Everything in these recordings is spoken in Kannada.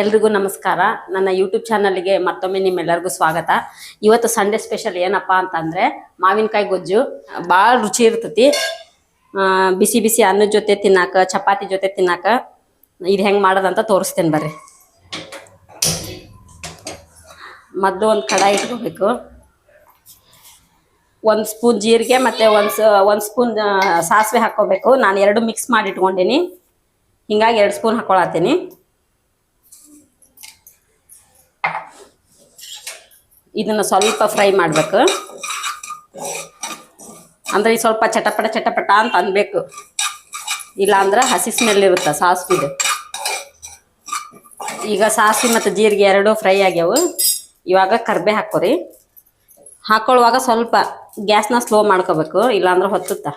ಎಲ್ರಿಗೂ ನಮಸ್ಕಾರ. ನನ್ನ ಯೂಟ್ಯೂಬ್ ಚಾನಲ್ಗೆ ಮತ್ತೊಮ್ಮೆ ನಿಮ್ಮೆಲ್ಲರಿಗೂ ಸ್ವಾಗತ. ಇವತ್ತು ಸಂಡೇ ಸ್ಪೆಷಲ್ ಏನಪ್ಪ ಅಂತಂದರೆ ಮಾವಿನಕಾಯಿ ಗೊಜ್ಜು. ಭಾಳ ರುಚಿ ಇರ್ತೈತಿ. ಬಿಸಿ ಬಿಸಿ ಅನ್ನದ ಜೊತೆ ತಿನ್ನಾಕ, ಚಪಾತಿ ಜೊತೆ ತಿನ್ನಾಕ ಇದು ಹೆಂಗೆ ಮಾಡೋದಂತ ತೋರಿಸ್ತೇನೆ ಬರ್ರಿ. ಮೊದಲು ಒಂದು ಕಡಾಯಿ ಇಟ್ಕೋಬೇಕು. 1 ಸ್ಪೂನ್ ಜೀರಿಗೆ ಮತ್ತು ಒಂದು ಸ್ಪೂನ್ ಸಾಸಿವೆ ಹಾಕ್ಕೋಬೇಕು. ನಾನು 2 ಮಿಕ್ಸ್ ಮಾಡಿ ಇಟ್ಕೊಂಡೀನಿ, ಹಿಂಗಾಗಿ 2 ಸ್ಪೂನ್ ಹಾಕ್ಕೊಳತ್ತೀನಿ. ಇದನ್ನು ಸ್ವಲ್ಪ ಫ್ರೈ ಮಾಡಬೇಕು. ಅಂದರೆ ಈ ಸ್ವಲ್ಪ ಚಟಪಟ ಚಟಪಟ ಅಂತ ಅನ್ಬೇಕು, ಇಲ್ಲಾಂದ್ರೆ ಹಸಿ ಸ್ಮೆಲ್ ಇರುತ್ತೆ ಸಾಸಿವೆದು. ಈಗ ಸಾಸಿವೆ ಮತ್ತು ಜೀರಿಗೆ 2 ಫ್ರೈ ಆಗ್ಯಾವು. ಇವಾಗ ಕರ್ಬೇ ಹಾಕೋರಿ. ಹಾಕೊಳ್ಳುವಾಗ ಸ್ವಲ್ಪ ಗ್ಯಾಸ್ನ ಸ್ಲೋ ಮಾಡ್ಕೋಬೇಕು, ಇಲ್ಲಾಂದ್ರೆ ಹೊತ್ತುತ್ತ.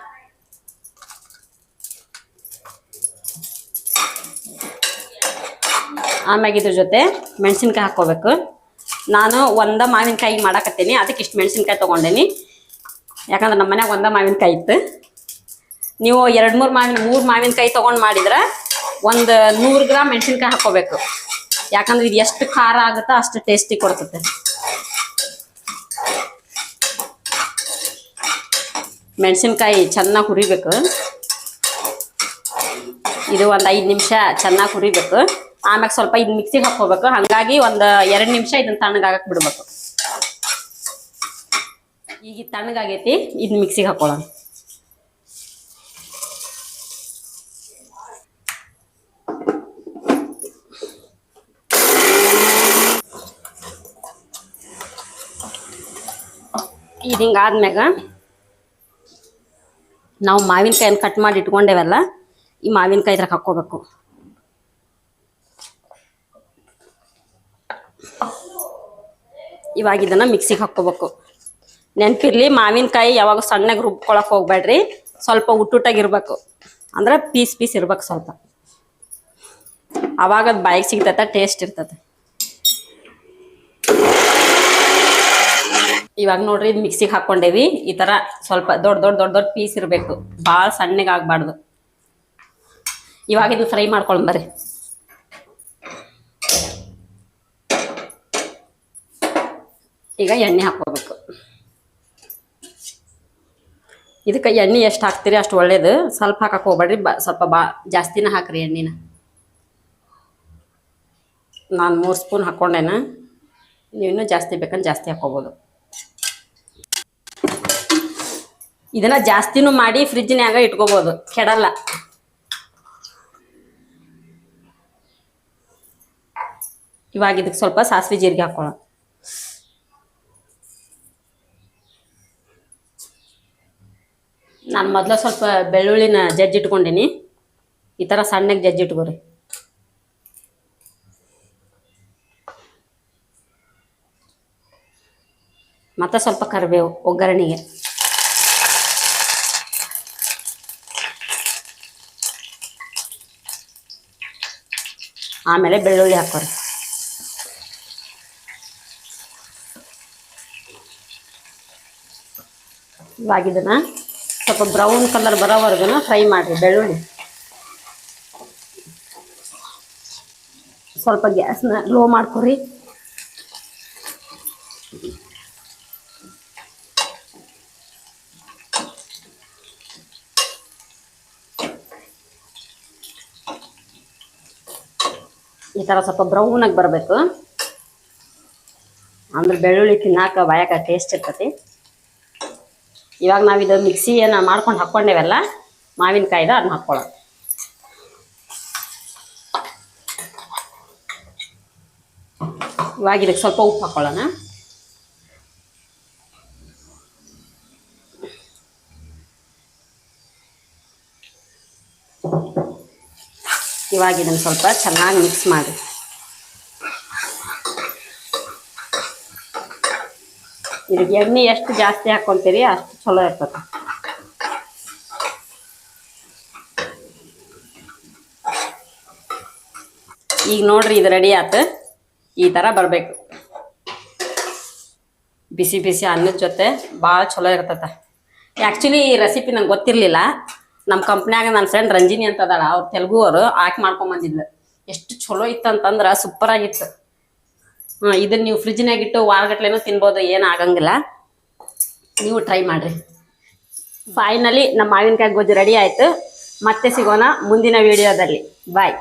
ಆಮ್ಯಾಗ ಇದ್ರ ಜೊತೆ ಮೆಣಸಿನ್ಕಾಯಿ ಹಾಕ್ಕೋಬೇಕು. ನಾನು ಒಂದ ಮಾವಿನಕಾಯಿ ಮಾಡಾಕತ್ತೀನಿ, ಅದಕ್ಕೆ ಇಷ್ಟು ಮೆಣಸಿನ್ಕಾಯಿ ತೊಗೊಂಡೇನಿ. ಯಾಕಂದ್ರೆ ನಮ್ಮ ಮನ್ಯಾಗ ಒಂದ ಮಾವಿನಕಾಯಿ ಇತ್ತು. ನೀವು 2-3 ಮಾವಿನಕಾಯಿ ತೊಗೊಂಡು ಮಾಡಿದ್ರೆ 100 ಗ್ರಾಮ್ ಮೆಣಸಿನ್ಕಾಯಿ ಹಾಕ್ಕೋಬೇಕು. ಯಾಕಂದ್ರೆ ಇದು ಎಷ್ಟು ಖಾರ ಆಗುತ್ತೋ ಅಷ್ಟು ಟೇಸ್ಟಿ ಕೊಡ್ತದೆ. ಮೆಣಸಿನ್ಕಾಯಿ ಚೆನ್ನಾಗಿ ಹುರಿಬೇಕು. ಇದು ಒಂದು 5 ನಿಮಿಷ ಚೆನ್ನಾಗಿ ಹುರಿಬೇಕು. ಆಮ್ಯಾಗ ಸ್ವಲ್ಪ ಇದು ಮಿಕ್ಸಿಗೆ ಹಾಕ್ಕೋಬೇಕು. ಹಾಗಾಗಿ 1-2 ನಿಮಿಷ ಇದನ್ನ ತಣ್ಣಗಾಗಕ್ಕೆ ಬಿಡ್ಬೇಕು. ಈಗ ತಣ್ಣಗಾಗೈತಿ, ಇದನ್ನ ಮಿಕ್ಸಿಗೆ ಹಾಕೊಳ್ಳೋಣ. ಇದು ಹಿಂಗಾದ್ಮ್ಯಾಗ ನಾವು ಮಾವಿನಕಾಯಿನ ಕಟ್ ಮಾಡಿ ಇಟ್ಕೊಂಡೇವಲ್ಲ, ಈ ಮಾವಿನಕಾಯಿ ಇದ್ರಾಗ ಹಾಕ್ಕೋಬೇಕು. ಇವಾಗ ಇದನ್ನ ಮಿಕ್ಸಿಗೆ ಹಾಕ್ಕೋಬೇಕು. ನೆನಪಿರ್ಲಿ, ಮಾವಿನಕಾಯಿ ಯಾವಾಗ ಸಣ್ಣಗೆ ರುಬ್ಕೊಳಕ್ಕೆ ಹೋಗ್ಬೇಡ್ರಿ. ಸ್ವಲ್ಪ ಉಟ್ಟುಟ್ಟಾಗಿರ್ಬೇಕು, ಅಂದ್ರೆ ಪೀಸ್ ಇರ್ಬೇಕು ಸ್ವಲ್ಪ. ಅವಾಗ ಅದು ಬಾಯಿಗೆ ಸಿಗ್ತೈತೆ, ಟೇಸ್ಟ್ ಇರ್ತದೆ. ಇವಾಗ ನೋಡ್ರಿ, ಇದು ಮಿಕ್ಸಿಗೆ ಹಾಕ್ಕೊಂಡೇವಿ. ಈ ಥರ ಸ್ವಲ್ಪ ದೊಡ್ಡ ಪೀಸ್ ಇರಬೇಕು, ಭಾಳ ಸಣ್ಣಗೆ ಆಗಬಾರ್ದು. ಇವಾಗ ಇದನ್ನ ಫ್ರೈ ಮಾಡ್ಕೊಂಬರ್ರಿ. ಈಗ ಎಣ್ಣೆ ಹಾಕ್ಕೋಬೇಕು. ಇದಕ್ಕೆ ಎಣ್ಣೆ ಎಷ್ಟು ಹಾಕ್ತೀರಿ ಅಷ್ಟು ಒಳ್ಳೇದು. ಸ್ವಲ್ಪ ಹಾಕಕ್ಕೆ ಹೋಗ್ಬೇಡ್ರಿ, ಸ್ವಲ್ಪ ಜಾಸ್ತಿನ ಹಾಕ್ರಿ ಎಣ್ಣೆನ. ನಾನು 3 ಸ್ಪೂನ್ ಹಾಕ್ಕೊಂಡೇನ, ನೀವು ಇನ್ನೂ ಜಾಸ್ತಿ ಬೇಕಂದ್ರೆ ಜಾಸ್ತಿ ಹಾಕ್ಕೋಬೋದು. ಇದನ್ನ ಜಾಸ್ತಿನೂ ಮಾಡಿ ಫ್ರಿಜ್ನ್ಯಾಗ ಇಟ್ಕೋಬೋದು, ಕೆಡಲ್ಲ. ಇವಾಗ ಇದಕ್ಕೆ ಸ್ವಲ್ಪ ಸಾಸಿವೆ ಜೀರಿಗೆ ಹಾಕೊಳ್ಳೋಣ. ನಾನು ಮೊದಲು ಸ್ವಲ್ಪ ಬೆಳ್ಳುಳ್ಳಿನ ಜಜ್ಜಿಟ್ಕೊಂಡೀನಿ. ಈ ಥರ ಸಣ್ಣಗೆ ಜಜ್ಜಿಟ್ಕೋರಿ. ಮತ್ತು ಸ್ವಲ್ಪ ಕರಿಬೇವು ಒಗ್ಗರಣೆಗೆ. ಆಮೇಲೆ ಬೆಳ್ಳುಳ್ಳಿ ಹಾಕೋರಿ. ಇವಾಗ ಇದನ್ನ ಸ್ವಲ್ಪ ಬ್ರೌನ್ ಕಲರ್ ಬರೋವರೆಗೂ ಫ್ರೈ ಮಾಡಿರಿ ಬೆಳ್ಳುಳ್ಳಿ. ಸ್ವಲ್ಪ ಗ್ಯಾಸ್ನ ಲೋ ಮಾಡ್ಕೊರಿ. ಈ ಥರ ಸ್ವಲ್ಪ ಬ್ರೌನಾಗಿ ಬರಬೇಕು, ಅಂದ್ರೆ ಬೆಳ್ಳುಳ್ಳಿ ತಿನ್ನಾಕ ಬಾಯಾಕ ಟೇಸ್ಟ್ ಇರ್ತೈತಿ. ಇವಾಗ ನಾವಿದು ಮಿಕ್ಸಿ ಏನು ಮಾಡ್ಕೊಂಡು ಹಾಕ್ಕೊಂಡೇವಲ್ಲ ಮಾವಿನಕಾಯ್ದ, ಅದನ್ನ ಹಾಕ್ಕೊಳ್ಳೋಣ. ಇವಾಗ ಇದಕ್ಕೆ ಸ್ವಲ್ಪ ಉಪ್ಪು ಹಾಕ್ಕೊಳ್ಳೋಣ. ಇವಾಗ ಇದನ್ನು ಸ್ವಲ್ಪ ಚೆನ್ನಾಗಿ ಮಿಕ್ಸ್ ಮಾಡಿ. ಇದಕ್ಕೆ ಎಣ್ಣೆ ಎಷ್ಟು ಜಾಸ್ತಿ ಹಾಕ್ಕೊಂತೀರಿ ಅಷ್ಟು ಚಲೋ ಇರ್ತದೆ. ಈಗ ನೋಡ್ರಿ, ಇದು ರೆಡಿ ಆಯ್ತು. ಈ ಥರ ಬರಬೇಕು. ಬಿಸಿ ಬಿಸಿ ಅನ್ನದ ಜೊತೆ ಭಾಳ ಚಲೋ ಇರ್ತದೆ. ಆ್ಯಕ್ಚುಲಿ ಈ ರೆಸಿಪಿ ನಂಗೆ ಗೊತ್ತಿರಲಿಲ್ಲ. ನಮ್ಮ ಕಂಪ್ನ್ಯಾಗ ನನ್ನ ಫ್ರೆಂಡ್ ರಂಜಿನಿ ಅಂತ ಅದಾಳ, ಅವ್ರು ತೆಲುಗು ಅವರು ಆಕೆ ಮಾಡ್ಕೊಂಬಂದಿದ್ಲು. ಎಷ್ಟು ಚಲೋ ಇತ್ತಂತಂದ್ರೆ ಸೂಪರ್ ಆಗಿತ್ತು. ಇದನ್ನ ನೀವು ಫ್ರಿಜ್ನಾಗ ಇಟ್ಟು ವಾರಗಟ್ಲೆನೂ ತಿನ್ಬೋದು, ಏನು ಆಗಂಗಿಲ್ಲ. ನೀವು ಟ್ರೈ ಮಾಡ್ರಿ. ಫೈನಲಿ ನಮ್ಮ ಮಾವಿನಕಾಯಿ ಗೊಜ್ಜು ರೆಡಿ ಆಯ್ತು. ಮತ್ತೆ ಸಿಗೋಣ ಮುಂದಿನ ವಿಡಿಯೋದಲ್ಲಿ. ಬಾಯ್.